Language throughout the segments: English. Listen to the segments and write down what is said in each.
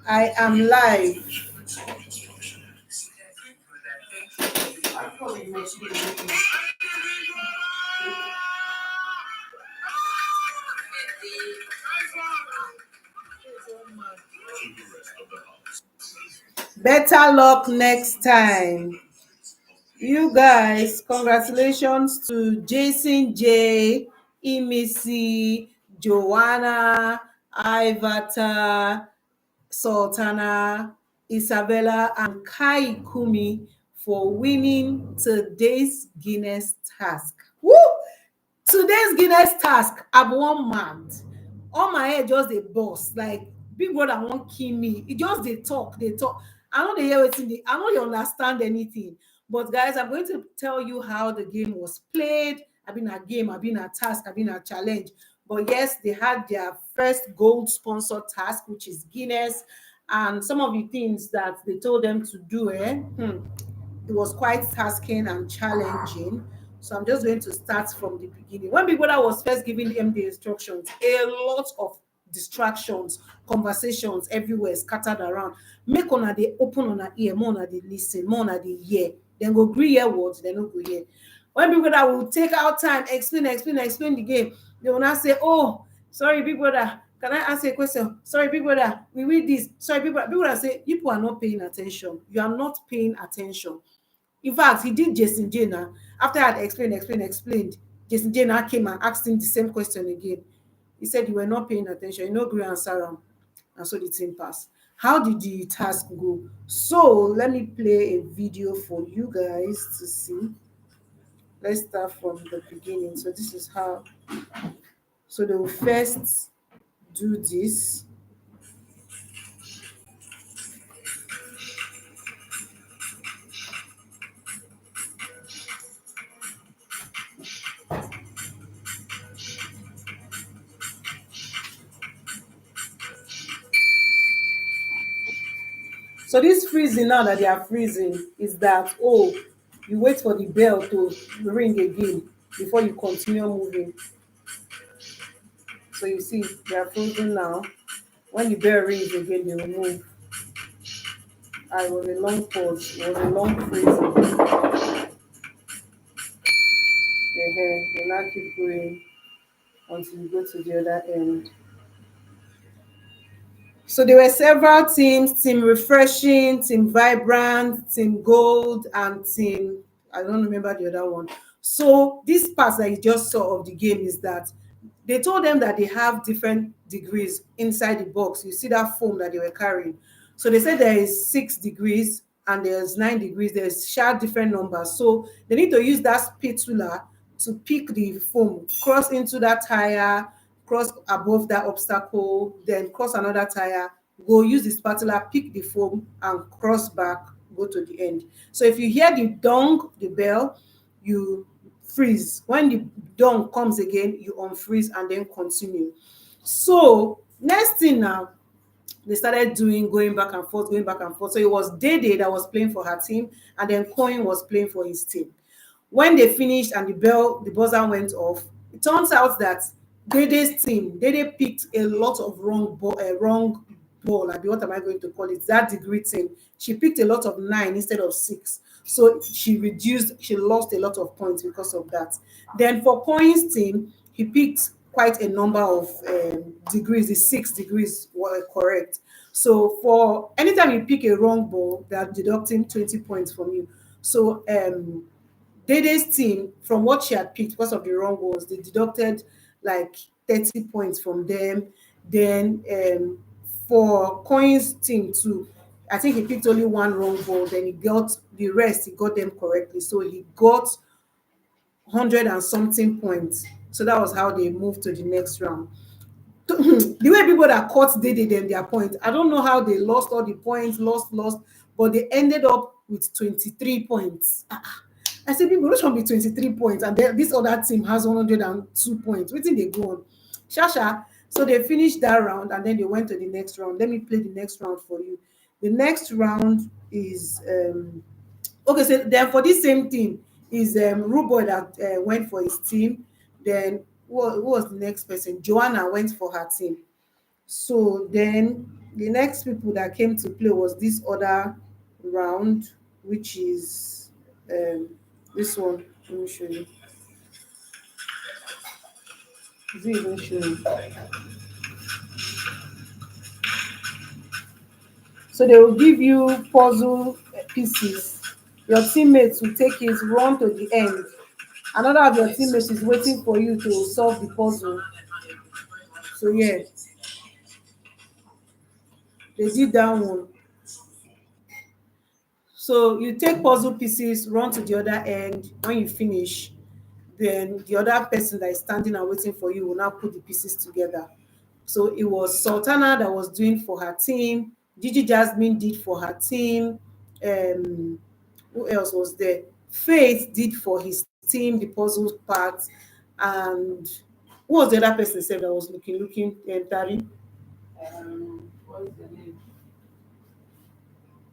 I am live. Better luck next time. You guys, congratulations to Jason J, Imisi, Joanna, Ivata, Sultana, Isabella, and Kayikunmi for winning today's Guinness task. Woo! Today's Guinness task, I've one mad. All my head just a boss. Like big brother won't kill me. It just they talk, they talk. I know they hear waiting. I know they understand anything. But guys, I'm going to tell you how the game was played. I've been a game, I've been a task, I've been a challenge. But yes, they had their first gold sponsor task, which is Guinness. And some of the things that they told them to do, it was quite tasking and challenging. So I'm just going to start from the beginning. When Big Brother was first giving them the instructions, a lot of distractions, conversations everywhere scattered around. Make una they open on a ear, more on the listen, more on the hear. Then go agree hear words, then no go hear. When Big Brother will take out time, explain the game, they will not say, "Oh, sorry, Big Brother, can I ask you a question? Sorry, Big Brother, we read this. Sorry, Big Brother." Big Brother say, "You people are not paying attention. You are not paying attention." In fact, he did Jason J now. After I had explained, Jason J now came and asked him the same question again. He said you were not paying attention, you know, agree answer him. And so the team passed. How did the task go? So let me play a video for you guys to see. Let's start from the beginning. So this is how. So they will first do this. So this freezing now that they are freezing is that, oh, you wait for the bell to ring again before you continue moving. So you see they are frozen now. When the bell rings again, they will move. I was a long pause. It was a long freezing. You now keep going until you go to the other end. So there were several teams: Team Refreshing, Team Vibrant, Team Gold, and Team, I don't remember the other one. So this part that you just saw of the game is that they told them that they have different degrees inside the box. You see that foam that they were carrying. So they said there is 6 degrees and there's 9 degrees. There's shared different numbers. So they need to use that spatula to pick the foam, cross into that tire, cross above that obstacle, then cross another tire, go use the spatula, pick the foam, and cross back, go to the end. So if you hear the dong, the bell, you freeze. When the dong comes again, you unfreeze and then continue. So next thing now, they started doing going back and forth, going back and forth. So it was Dede that was playing for her team, and then Coin was playing for his team. When they finished and the buzzer went off, it turns out that Dede's team, Dede picked a lot of wrong ball. Like, what am I going to call it? That degree team. She picked a lot of 9 instead of 6. So she lost a lot of points because of that. Then for Coin's team, he picked quite a number of degrees. The 6 degrees were correct. So for anytime you pick a wrong ball, they are deducting 20 points from you. So Dede's team, from what she had picked because of the wrong ones, they deducted like 30 points from them. Then for Coin's team too, I think he picked only one wrong ball. Then he got the rest, he got them correctly. So he got 100 and something points. So that was how they moved to the next round. The way people that caught Dede them their points, I don't know how they lost all the points, lost, but they ended up with 23 points. I said, people, which one be 23 points? And then this other team has 102 points. What did they go on? Shasha. So they finished that round and then they went to the next round. Let me play the next round for you. The next round is okay. So then for this same team is Ruboy that went for his team. Then who was the next person? Joanna went for her team. So then The next people that came to play was this other round, which is um, this one. Let me show you. Is it even showing? So they will give you puzzle pieces. Your teammates will take it, run to the end. Another of your teammates is waiting for you to solve the puzzle. So yeah, they did that one. So you take puzzle pieces, run to the other end. When you finish, then the other person that is standing and waiting for you will now put the pieces together. So it was Sultana that was doing for her team. Gigi Jasmine did for her team. Um, who else was there? Faith did for his team the puzzle part, and who was the other person said that was looking Tari? What is the name?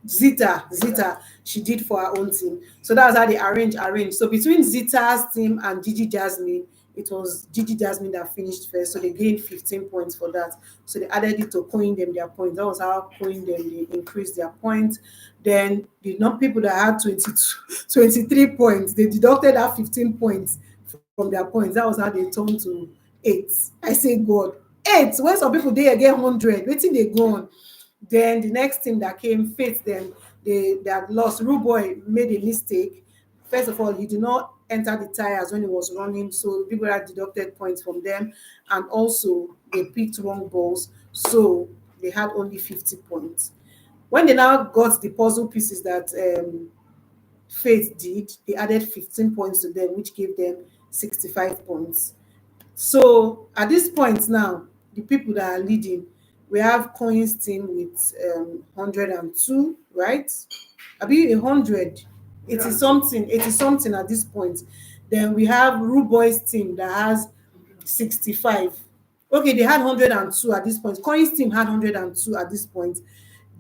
Zita, she did for her own team. So that's how they arrange. So between Zita's team and Gigi Jasmine, it was Gigi Jasmine that finished first. So they gained 15 points for that. So they added it to coin them their points. That was how coin them they increased their points. Then the not people that had 22, 23 points, they deducted that 15 points from their points. That was how they turned to eight. I say God. Eight. When some people they get 100, waiting they go on. Then the next team that came, Faith, then they had lost. Ruboy made a mistake. First of all, he did not enter the tires when he was running, so people had deducted points from them. And also, they picked wrong balls, so they had only 50 points. When they now got the puzzle pieces that Faith did, they added 15 points to them, which gave them 65 points. So at this point now, the people that are leading, we have Coins team with 102, right? Abi 100, 80 something, 80 something at this point. Then we have Ruboy's team that has 65. Okay, they had 102 at this point. Coins team had 102 at this point.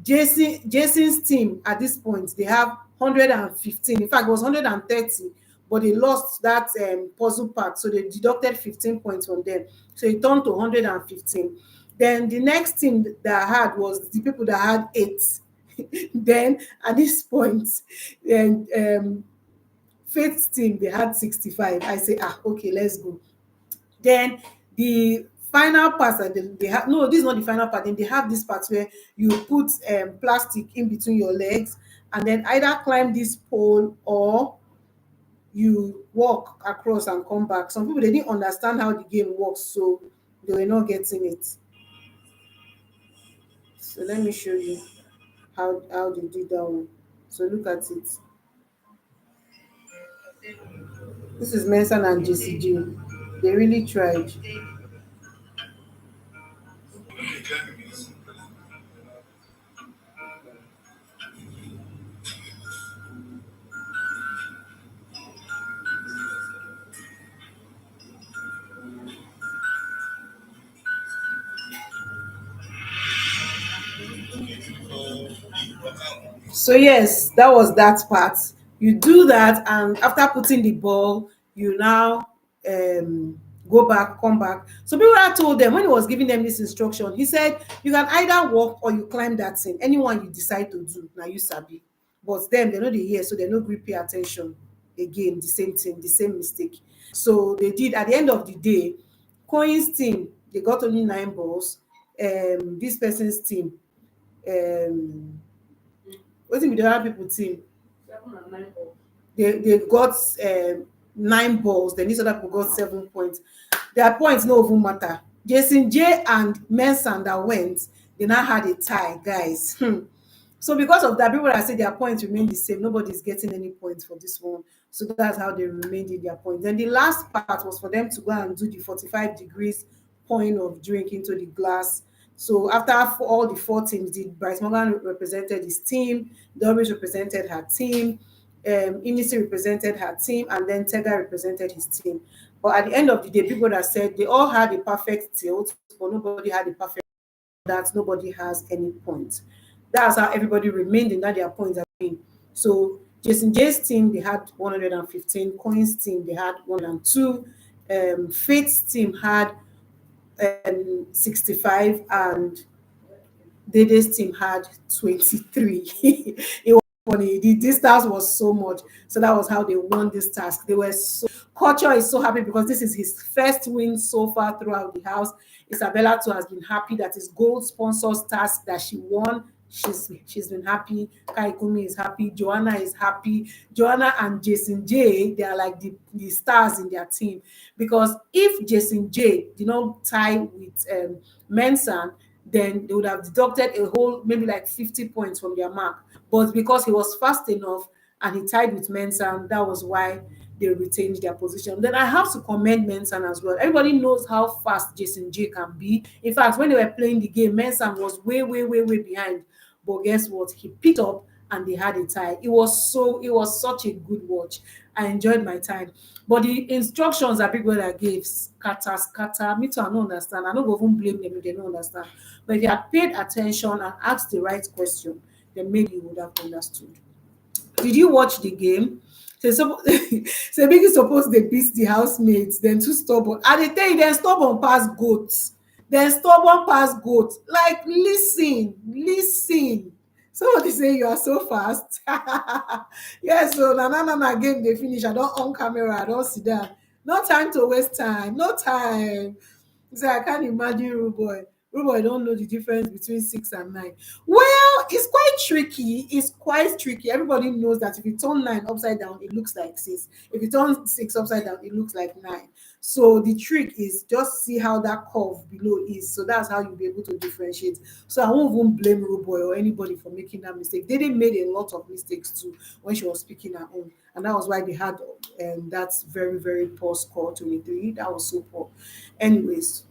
Jason's team at this point, they have 115. In fact, it was 130, but they lost that puzzle part, so they deducted 15 points from them. So it turned to 115. Then the next team that I had was the people that had eight. Then at this point, then Faith's team they had 65. I say, okay, let's go. Then the final part that they have, no, this is not the final part. Then they have this part where you put plastic in between your legs and then either climb this pole or you walk across and come back. Some people they didn't understand how the game works, so they were not getting it. So let me show you how they did that one. So look at it. This is Mensan and JCG. They really tried. So yes, that was that part. You do that, and after putting the ball, you now go back, come back. So people had told them when he was giving them this instruction, he said you can either walk or you climb that thing. Anyone you decide to do, now you sabi. But them, they know they hear, so they no gree pay attention again. The same thing, the same mistake. So they did at the end of the day. Coin's team they got only 9 balls. This person's team wetin be the other people team? 7 and 9 balls. They got 9 balls, then these other people got 7 points. Their points no even matter. Jason J and Mensan that went, they now had a tie, guys. So because of that, people that say their points remain the same, nobody's getting any points for this one. So that's how they remained in their points. Then the last part was for them to go and do the 45 degrees pouring of drink into the glass. So after all the four teams did, Bryce Morgan represented his team, Doris represented her team, Imisi represented her team, and then Tega represented his team. But at the end of the day, people that said they all had a perfect tilt, but nobody had a perfect that nobody has any points. That's how everybody remained in that their points have been. So Jason J's team they had 115, Coins team they had 102, Faith's team had 65, and Dede's team had 23. It was funny. The distance was so much. So that was how they won this task. They were so Culture is so happy because this is his first win so far throughout the house. Isabella too has been happy that his gold sponsors task that she won. She's been happy. Kayikunmi is happy. Joanna is happy. Joanna and Jason J, they are like the stars in their team. Because if Jason J did not tie with Mensah, then they would have deducted a whole maybe like 50 points from their mark. But because he was fast enough and he tied with Mensah, that was why they retained their position. Then I have to commend Mensah as well. Everybody knows how fast Jason J can be. In fact, when they were playing the game, Mensah was way, way, way, way behind. But guess what? He picked up and they had a tie. It was such a good watch. I enjoyed my time. But the instructions that Big Brother gave, scatter, scatter, me too, I don't understand. I don't go even blame them if they don't understand. But if you had paid attention and asked the right question, then maybe you would have understood. Did you watch the game? So say Biggie suppose they beat the housemates, then too stubborn. And they tell you then stubborn past goats. Then stubborn past goats. Like listen, listen. Somebody say you are so fast. Yes, so na game they finish. I don't on camera, I don't sit down. No time to waste time. No time. So I can't imagine Rude Boy. Rude Boy don't know the difference between 6 and 9. Well, it's quite tricky. It's quite tricky. Everybody knows that if you turn 9 upside down, it looks like 6. If you turn 6 upside down, it looks like 9. So the trick is just see how that curve below is. So that's how you'll be able to differentiate. So I won't even blame Rude Boy or anybody for making that mistake. They did made a lot of mistakes too when she was speaking her own. And that was why they had that very, very poor score, 23. That was so poor. Anyways,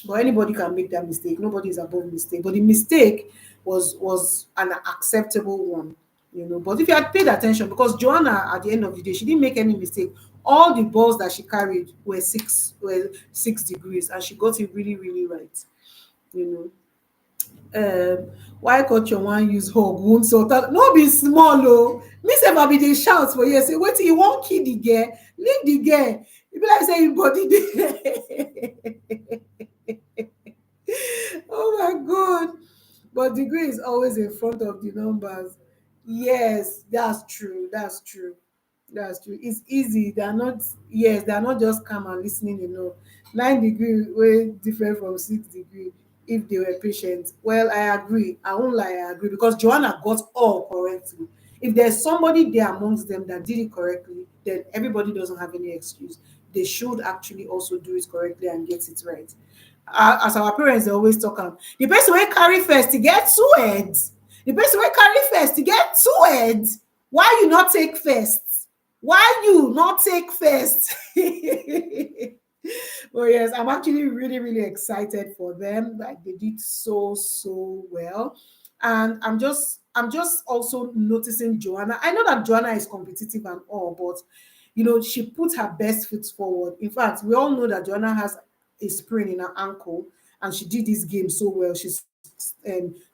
but anybody can make that mistake. Nobody is above mistake. But the mistake was an acceptable one, you know. But if you had paid attention, because Joanna at the end of the day, she didn't make any mistake. All the balls that she carried were 6 degrees, and she got it really, really right, you know. Why culture wan use hug wound Sultana? No be small oh. Me sef I be dey shout for here say wetin you wan kill the girl? Leave the girl. E be like say im body dey. Oh my God. But degree is always in front of the numbers. Yes, that's true. That's true. That's true. It's easy. They are not, yes, they are not just calm and listening enough. 9 degree way different from 6 degree if they were patient. Well, I agree. I won't lie, I agree. Because Joanna got all correctly. If there's somebody there amongst them that did it correctly, then everybody doesn't have any excuse. They should actually also do it correctly and get it right. As our parents dey always talk am, the person wey carry first e get two heads. The person wey carry first e get two heads. Why you not take first? Why you not take first? But yes, I'm actually really, really excited for them. Like they did so, so well. And I'm just also noticing Joanna. I know that Joanna is competitive and all, but you know, she put her best foot forward. In fact, we all know that Joanna has a sprain in her ankle, and she did this game so well. She's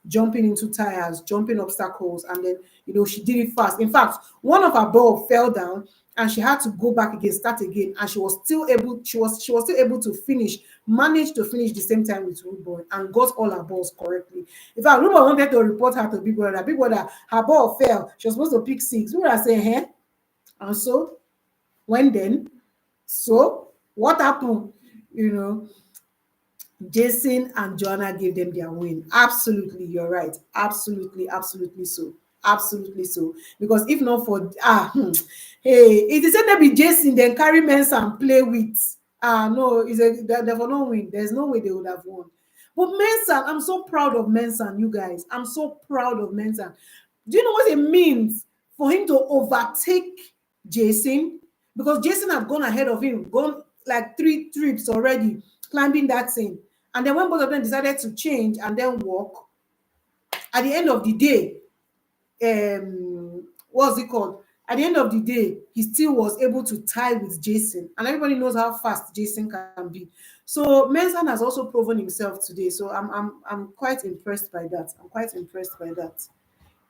jumping into tires, jumping obstacles, and then you know she did it fast. In fact, one of her ball fell down, and she had to go back again, start again, and she was still able. She was still able to finish, managed to finish the same time with Rude Boy, and got all her balls correctly. In fact, Rude Boy wanted to report her to Big Brother. Big Brother, her ball fell. She was supposed to pick 6. Rude Brother said, "Hey," and so when then, so what happened? You know, Jason and Joanna gave them their win. Absolutely, you're right. Absolutely, absolutely so. Absolutely so. Because if not for hey, it is said that be Jason then carry Mensah and play with. No, it's a they for no win. There's no way they would have won. But Mensah, I'm so proud of Mensah, you guys. I'm so proud of Mensah. Do you know what it means for him to overtake Jason? Because Jason had gone ahead of him, gone like 3 trips already, climbing that thing. And then when both of them decided to change and then walk, at the end of the day, what's it called? At the end of the day, he still was able to tie with Jason. And everybody knows how fast Jason can be. So Mensah has also proven himself today. So I'm quite impressed by that. I'm quite impressed by that.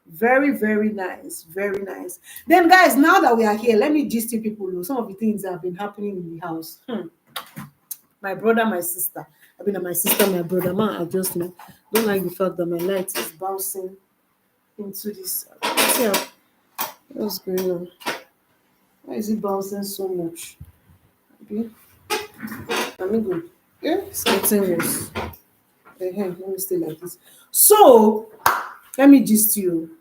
Very, very nice. Very nice. Then, guys, now that we are here, let me just tell people know some of the things that have been happening in the house. My brother, my sister. I mean, my sister, my brother, man, I just know. Don't like the fact that my light is bouncing into this. See what's going on? Why is it bouncing so much? Okay, I'm good. Yeah, it's getting worse. Let me stay like this. So, let me gist you.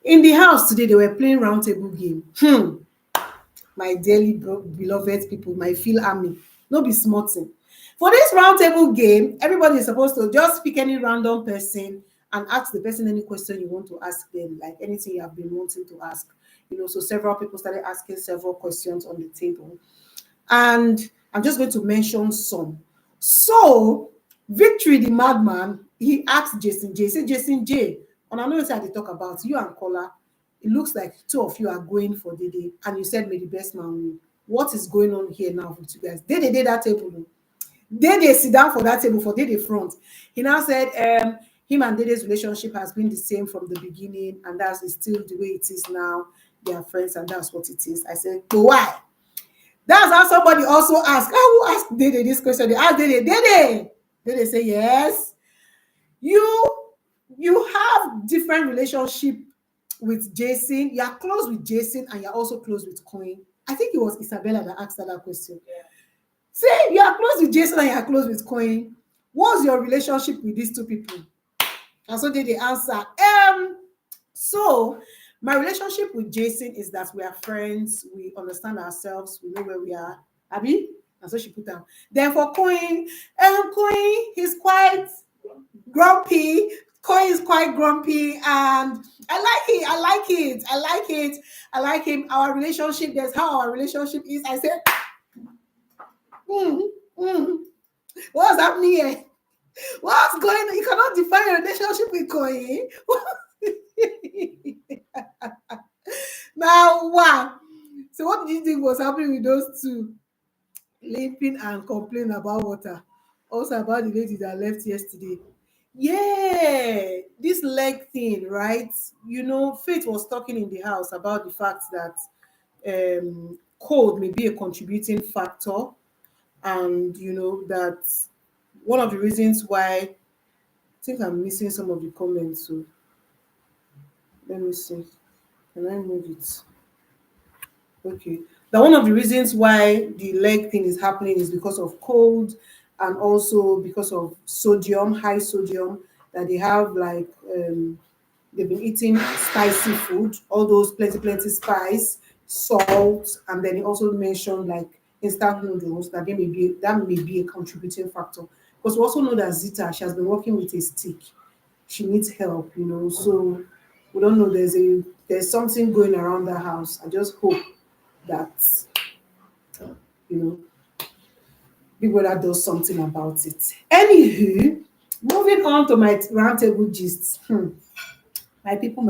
In the house today, they were playing round table game. My dearly beloved people, my feel army. No be small thing. For this round table game, everybody is supposed to just pick any random person and ask the person any question you want to ask them, like anything you have been wanting to ask. So several people started asking several questions on the table. And I'm just going to mention some. So, Victory the madman, he asked Jason J. He said, Jason J, and I know what they talk about you and Kola. It looks like two of you are going for Dede, and you said, may the best man win. What is going on here now with you guys? Dede did that table. Dede sit down for that table for Dede front. He now said, him and Dede's relationship has been the same from the beginning, and that's still the way it is now. They are friends, and that's what it is. I said, but why? That's how somebody also asked. Who asked Dede this question? They asked Dede, Dede. Dede say, yes. You have different relationship with Jason. You are close with Jason and you're also close with Queen. I think it was Isabella that asked that question. Yeah. Say you are close with Jason and you are close with Queen. What's your relationship with these two people? And so did they answer. So my relationship with Jason is that we are friends, we understand ourselves, we know where we are. Abby? And so she put down. Then for Queen, he's quite grumpy. Koi is quite grumpy, and I like him. Our relationship, that's how our relationship is. I said, what's happening here? What's going on? You cannot define a relationship with Koi. Now, wow. So what did you think was happening with those two? Limping and complaining about water. Also about the lady that left yesterday. Yeah, this leg thing, right? Faith was talking in the house about the fact that cold may be a contributing factor, and that one of the reasons why I think I'm missing some of the comments. So let me see. Can I move it? Okay. Now, one of the reasons why the leg thing is happening is because of cold and also because of sodium, high sodium, that they have like they've been eating spicy food, all those plenty spice, salt, and then he also mentioned like instant noodles that may be a contributing factor. Because we also know that Zita, she has been working with a stick. She needs help, So we don't know. There's something going around the house. I just hope that you know Big Brother does something about it. Anywho, moving on to my roundtable gist. My people.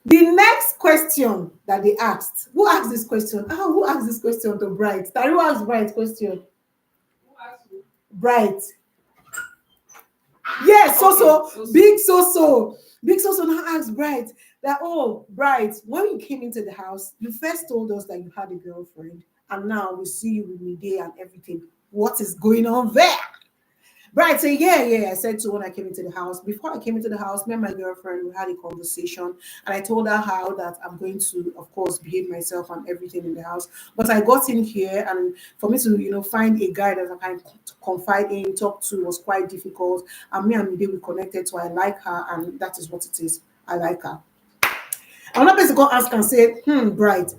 The next question that they asked, who asked this question? Who asked this question to Bright? Who asked Bright question? Bright. Yes, Big so now asked Bright that, oh, Bright, when you came into the house, you first told us that you had a girlfriend, and now we see you with Mide and everything. What is going on there? Bright say, yeah. I said so when I came into the house. Before I came into the house, me and my girlfriend, we had a conversation, and I told her how that I'm going to, of course, behave myself and everything in the house. But I got in here, and for me to, find a guy that I can confide in, talk to was quite difficult. And me and Mide, we connected, so I like her, and that is what it is. I like her. Another person go ask and say, Bright,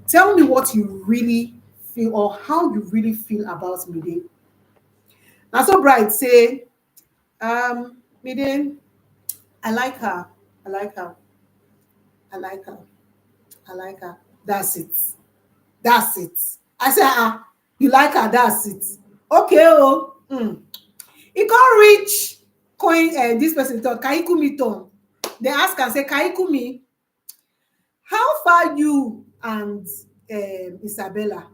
tell me what you really feel or how you really feel about Mide. Now, so Bright say, Mide, I like her. I like her. I like her. I like her. That's it. That's it. I say, you like her, that's it. Okay, oh. He can't reach coin this person thought, Kayikunmi turn. They ask and say, Kayikunmi, how far you and Isabella?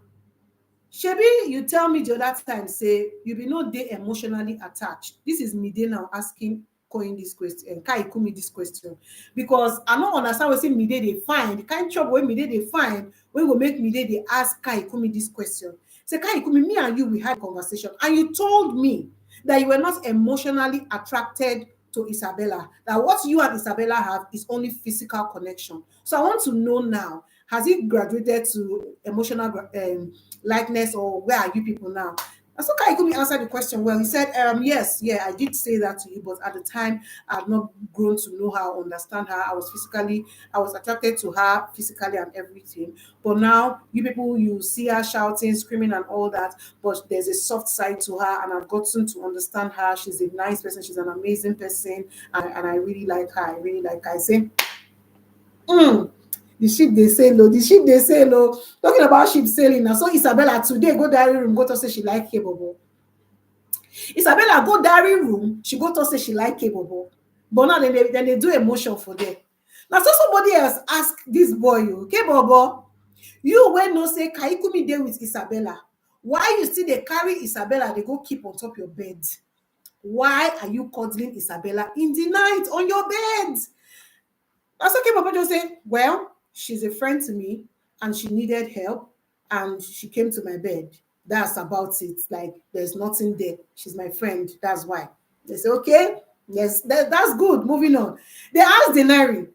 Shebi, you tell me the other time, say you be no dey emotionally attached. This is Mide now asking Coin this question, Kayikunmi this question, because I don't understand what say Mide they find the kind trouble wey Mide they find when go make Mide they ask Kayikunmi this question. Say, Kayikunmi, me and you we had a conversation, and you told me that you were not emotionally attracted to Isabella. That what you and Isabella have is only physical connection. So I want to know now, has he graduated to emotional likeness, or where are you people now? And so Kayikunmi answered the question well. He said, yes, yeah, I did say that to you, but at the time I had not grown to know her, understand her. I was attracted to her physically and everything. But now you people, you see her shouting, screaming and all that, but there's a soft side to her, and I've gotten to understand her. She's a nice person, she's an amazing person, and I really like her. I really like her. I say, the ship they sail low, the ship they sail low. Talking about ship sailing now. So Isabella today go diary room, go to say she like Kebobo. Isabella go diary room, she go to say she like Kebobo. But now then they do emotion for them. Now so somebody else ask this boy, you Kebobo, you when no say Kayikunmi dey with Isabella, why you still they carry Isabella, they go keep on top your bed? Why are you cuddling Isabella in the night on your bed? That's okay. Papa just say, well, she's a friend to me and she needed help and she came to my bed. That's about it. Like, there's nothing there. She's my friend. That's why. They say, okay, yes, that's good. Moving on. They asked Denari,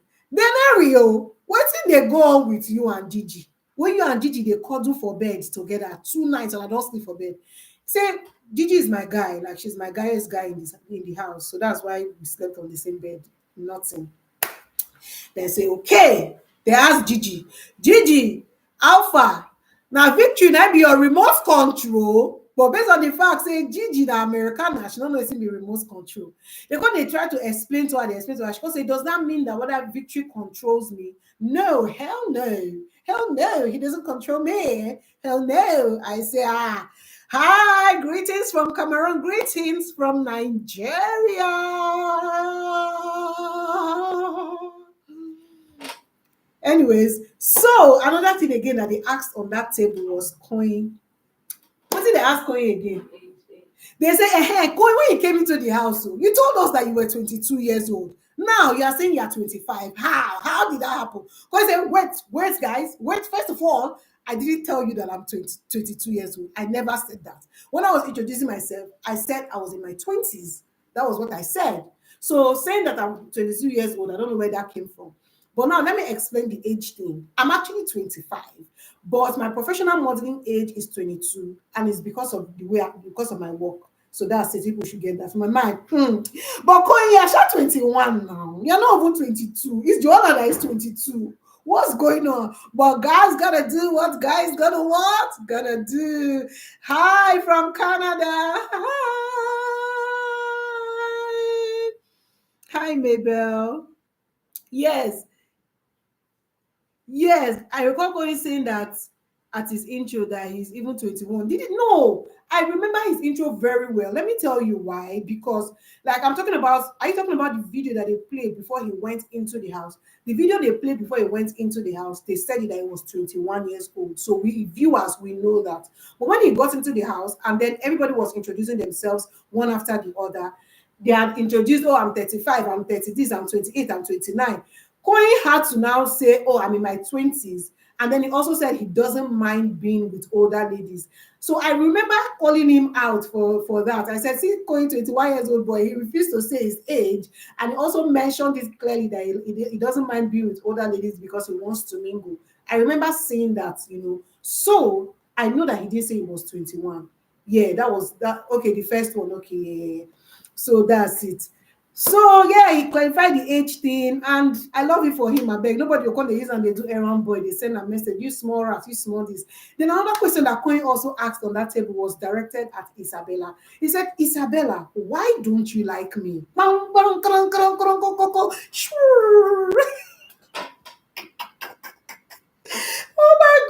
oh, what did they go on with you and Gigi? When you and Gigi, they cuddle for bed together 2 nights and I don't sleep for bed. Say, Gigi is my guy. Like, she's my guyest guy in the house. So that's why we slept on the same bed. Nothing. They say, okay. They ask Gigi, Alpha. Now, Victory, that be your remote control. But based on the fact, say Gigi, the American, she don't know it's be remote control. They try to explain to her, she goes, say, does that mean that whether Victory controls me? No, hell no. Hell no, he doesn't control me. Hell no. I say, hi, greetings from Cameroon, greetings from Nigeria. Anyways, so another thing again that they asked on that table was coin. What did they ask coin again? They say, hey, coin, when you came into the house, you told us that you were 22 years old. Now you are saying you are 25. How did that happen? Coin said, wait, guys, wait. First of all, I didn't tell you that I'm 22 years old. I never said that. When I was introducing myself, I said I was in my 20s. That was what I said. So saying that I'm 22 years old, I don't know where that came from. But now let me explain the age thing. I'm actually 25, but my professional modeling age is 22, and it's because of because of my work. So that's it. People should get that from my mind. But Koyi, you're 21 now. You're not even 22. It's Joanna that is 22. What's going on? But guys gotta do what guys gotta do. Hi from Canada. Hi Mabel. Yes. Yes, I recall Koyi saying that at his intro that he's even 21. Didn't know. I remember his intro very well. Let me tell you why. Because, like, are you talking about the video that they played before he went into the house? The video they played before he went into the house, they said that he was 21 years old. So we viewers, we know that. But when he got into the house and then everybody was introducing themselves one after the other, they had introduced, oh, I'm 35, I'm 30 this, I'm 28, I'm 29. Koyi had to now say, oh, I'm in my 20s. And then he also said he doesn't mind being with older ladies. So I remember calling him out for that. I said, see, Koyi, 21 years old boy, he refused to say his age. And he also mentioned it clearly that he doesn't mind being with older ladies because he wants to mingle. I remember saying that, So I know that he didn't say he was 21. Yeah, that was that. Okay, the first one. Okay, yeah. So that's it. So yeah, he clarified the age thing, and I love it for him. I beg nobody will call the use and they do errand boy. They send a message, you small rat, you small this. Then another question that Koyi also asked on that table was directed at Isabella. He said, Isabella, why don't you like me? Oh my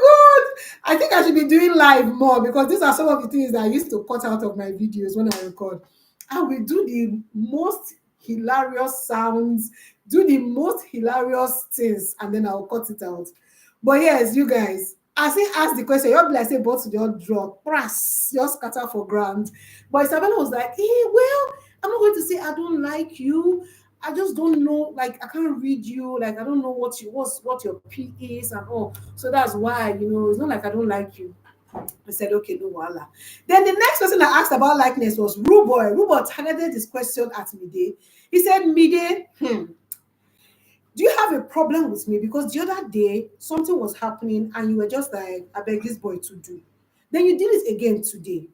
god! I think I should be doing live more because these are some of the things that I used to cut out of my videos when I record. I will do the most hilarious sounds, do the most hilarious things, and then I'll cut it out. But yes, you guys, as he asked the question, you'll be like, say, both to your drop, press, just scatter for ground. But Isabella was like, well, I'm not going to say I don't like you. I just don't know, like I can't read you, like I don't know what your P is and all. So that's why, it's not like I don't like you. I said, okay, no wala. Then the next person I asked about likeness was Ruboy. Ruboy targeted this question at Mide. He said, Mide, do you have a problem with me? Because the other day something was happening and you were just like, I beg this boy to do. Then you did it again today.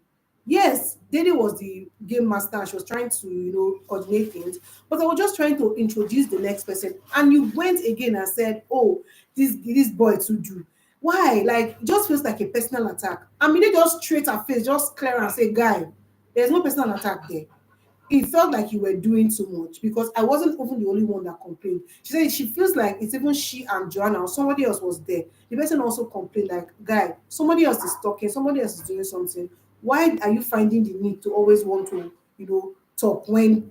Yes, Dede was the game master and she was trying to, coordinate things. But I was just trying to introduce the next person. And you went again and said, oh, this boy to do. Why? Like, it just feels like a personal attack. I mean, they just straight her face, just clear and say, guy, there's no personal attack there. It felt like you were doing too much because I wasn't even the only one that complained. She said she feels like it's even she and Joanna or somebody else was there. The person also complained, like, guy, somebody else is talking, somebody else is doing something. Why are you finding the need to always want to, talk when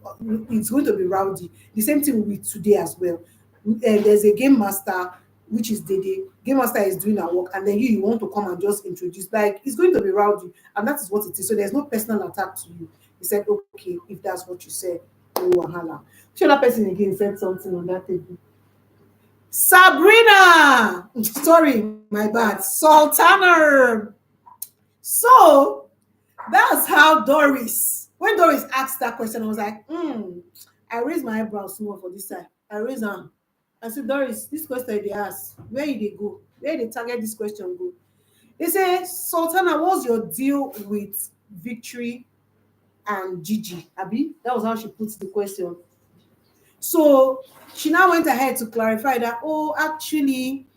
it's going to be rowdy? The same thing with today as well. There's a game master, which is Dede. Game master is doing her work, and then you want to come and just introduce. Like, it's going to be rowdy, and that is what it is. So there's no personal attack to you. He said, okay, if that's what you said, no wahala. Which other person again said something on that table? Sabrina! Sorry, my bad. Sultana. So that's how Doris, when Doris asked that question, I was like, I raised my eyebrows small for this side. I raised them. I said, Doris, this question they ask, where did they go? Where they target this question go? They say, Sultana, what's your deal with Victory and Gigi? Abi, that was how she puts the question. So she now went ahead to clarify that, oh, actually,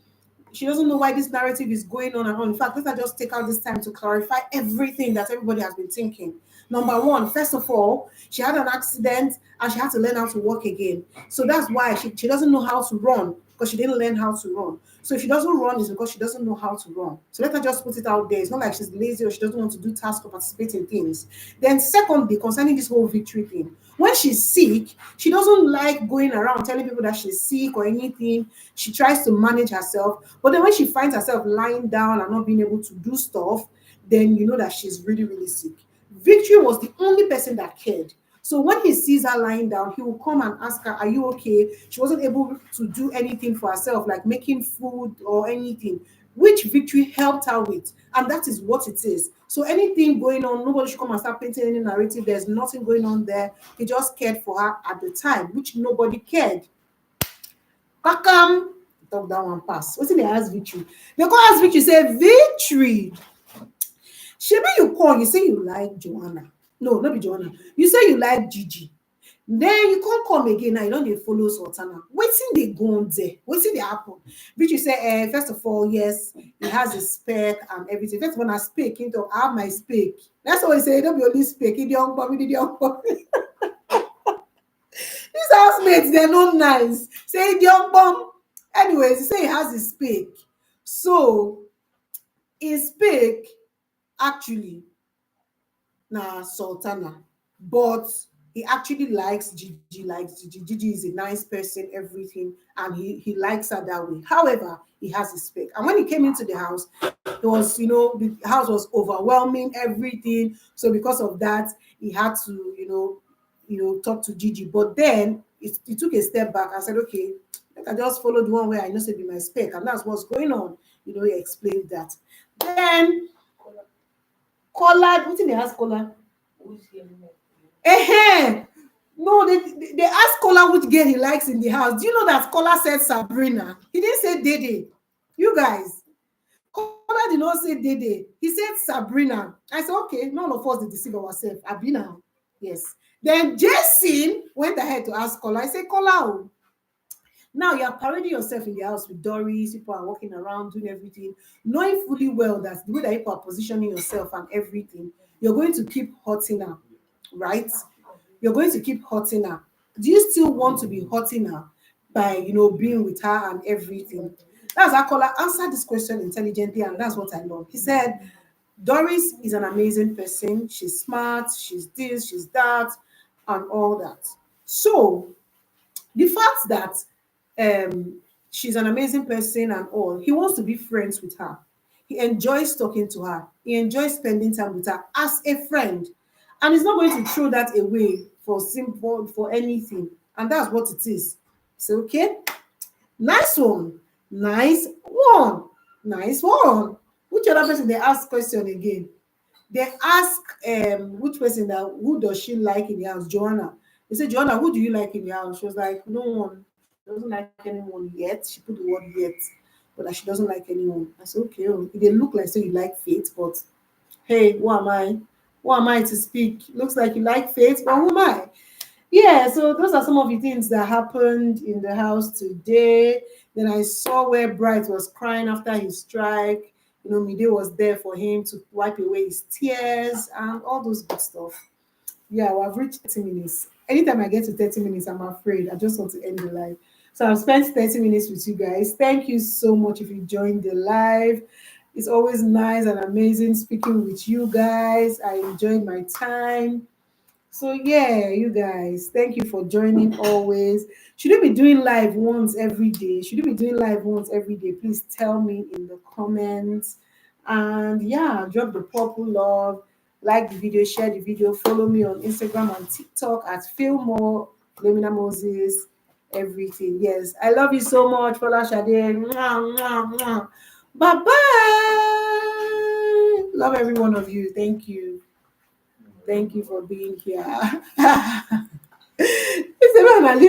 she doesn't know why this narrative is going on and on. In fact, let's just take out this time to clarify everything that everybody has been thinking. Number one, first of all, she had an accident and she had to learn how to walk again. So that's why she doesn't know how to run because she didn't learn how to run. So if she doesn't run, it's because she doesn't know how to run. So let her just put it out there. It's not like she's lazy or she doesn't want to do tasks or participate in things. Then secondly, concerning this whole victory thing, when she's sick, she doesn't like going around telling people that she's sick or anything. She tries to manage herself. But then when she finds herself lying down and not being able to do stuff, then you know that she's really, really sick. Victory was the only person that cared. So when he sees her lying down, he will come and ask her, are you okay? She wasn't able to do anything for herself, like making food or anything, which Victory helped her with. And that is what it is. So anything going on, nobody should come and start painting any narrative. There's nothing going on there. He just cared for her at the time, which nobody cared. Kakam, talk that one pass. What's in the ask Victory? They go ask Victory, say, Victory. Shebi you call, you say you like Joanna. No, not be Joanna. You say you like Gigi. Then you can't come again now. You don't dey follow Sultana. Wetin dey go on there? Wetin dey happen? Victory say, first of all, yes, he has a spec and everything. First of all, na spec into I have my spec. That's what he say. Don't be only spec. Idiom bomb, idiom bomb. These housemates, they're not nice. Say idiom bomb. Anyways, he say he has his spec. So his spec actually na Sultana, but he actually likes Gigi, likes Gigi. Gigi is a nice person, everything, and he likes her that way. However, he has his spec. And when he came into the house, it was, the house was overwhelming, everything. So because of that, he had to, talk to Gigi. But then he took a step back and said, okay, I just followed the one where I know say be my spec, and that's what's going on. He explained that. Then Kola, what did they ask Kola? No, they asked Kola which girl he likes in the house. Do you know that Kola said Sabrina? He didn't say Dede. You guys, Kola did not say Dede. He said Sabrina. I said, okay, none of us did deceive ourselves. Abina. Yes. Then Jason went ahead to ask Kola. I said, Kola, now you are parading yourself in the house with Doris. People are walking around doing everything, knowing fully well that the way that you are positioning yourself and everything, you're going to keep hurting her, right? You're going to keep hurting her. Do you still want to be hurting her by, being with her and everything? That's how Kola answered this question intelligently, and that's what I love. He said, Doris is an amazing person. She's smart. She's this, she's that, and all that. So the fact that she's an amazing person and all, he wants to be friends with her. He enjoys talking to her. He enjoys spending time with her as a friend. And he's not going to throw that away for simple, for anything. And that's what it is. So, okay, nice one. Nice one. Nice one. Which other person they ask question again? They ask which person that who does she like in the house? Joanna. They said, Joanna, who do you like in the house? She was like, no one. She doesn't like anyone yet. She put the word yet, but that she doesn't like anyone. I said, okay, oh, they look like so you like Faith, but hey, who am I? Who am I to speak? Looks like you like Faith, but who am I? Yeah, so those are some of the things that happened in the house today. Then I saw where Bright was crying after his strike. You know, Mide was there for him to wipe away his tears and all those good stuff. Yeah, well, I've reached 30 minutes. Anytime I get to 30 minutes, I'm afraid. I just want to end the live. So I've spent 30 minutes with you guys. Thank you so much if you joined the live. It's always nice and amazing speaking with you guys. I enjoyed my time. So yeah, you guys, thank you for joining always. Should you be doing live once every day? Should you be doing live once every day? Please tell me in the comments. And yeah, drop the purple love, like the video, share the video, follow me on Instagram and TikTok at Fillmore, Lemina Moses, everything. Yes, I love you so much, Fola Shade. Bye bye. Love every one of you. Thank you. Thank you for being here.